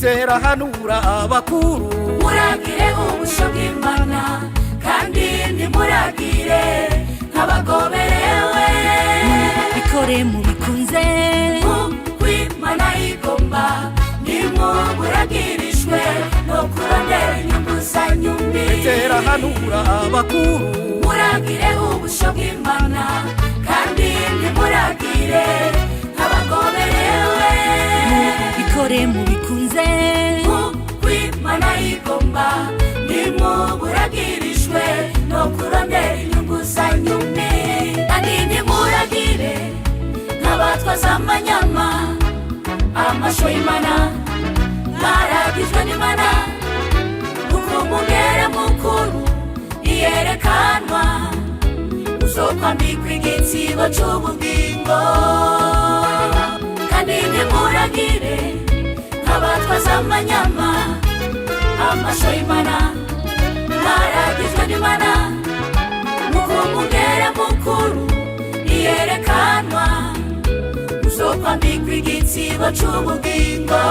Petero ahanura abakuru, muragire ubusho bw'Imana kandi ntimuragire nk'abagoberewe. Bikore mubikunze Imana igomba, ntimuragirijwe no kurondera inyungu zanyu mbi. Petero ahanura abakuru, muragire ubusho bw'Imana kandi ntimuragire nk'abagoberewe. bikore mubikunze Imana igomba, ntimuragirijwe no kurondera inyungu zanyu mbi. Kandi ntimuragire nk'abatwaza amanyama, amasho y'Imana mwaragijwe n'Imana, nuko umugere mukuru iyerekanwa uzokwambikwa igitsibo c'ubugingo. Kandi ntimuragire nk'abatwaza amanyama, amasho y'Imana mwaragijwe n'Imana, nuko umugere mukuru iyerekanwa uzokwambikwa igitsibo c'ubugingo.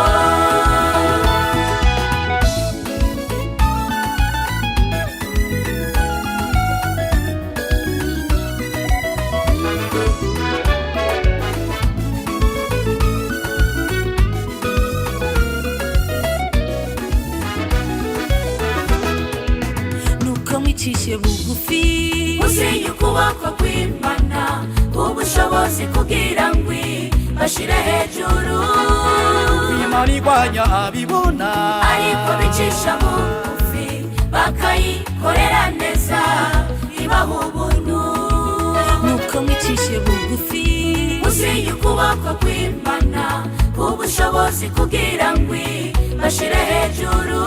nuko mwicishe bugufi, musinye ukuboko kw'Imana ubushobozi kugira ngo bashire hejuru. Imana igwanya abibona, ariko bicisha bugufi bakayikorera neza ibaha ubuntu. nuko mwicishe bugufi, musinye ukuboko kw'Imana ubushobozi kugira ngo bashire hejuru.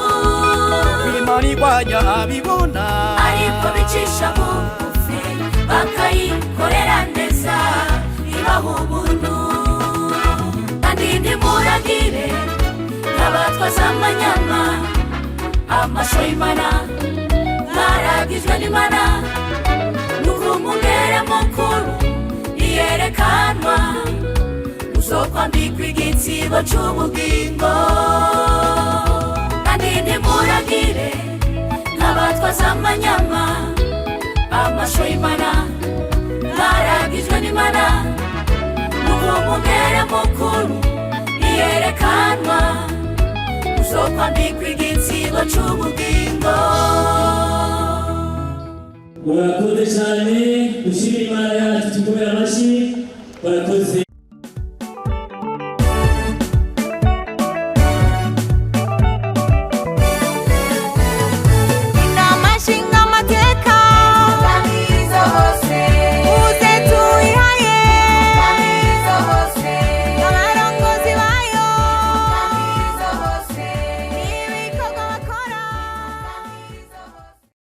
Imana igwanya abibona, ariko bicisha bugufi bakayikorera neza ibaha ubuntu. Kandi ntimuragire nk'abatwaza amanyama, amasho y'Imana mwaragijwe n'Imana, nuko umugere mukuru iyerekanwa uzokwambikwa igitsibo c'ubugingo. Kandi ntimuragire nk'abatwaza amanyama, amasho y'Imana mwaragijwe n'Imana, nuko umugere mukuru iyerekanwa uzokwambikwa igitsibo c'ubugingo. Murakoze cyane, dushimire Imana yacu, tukomere amashyi. Murakoze.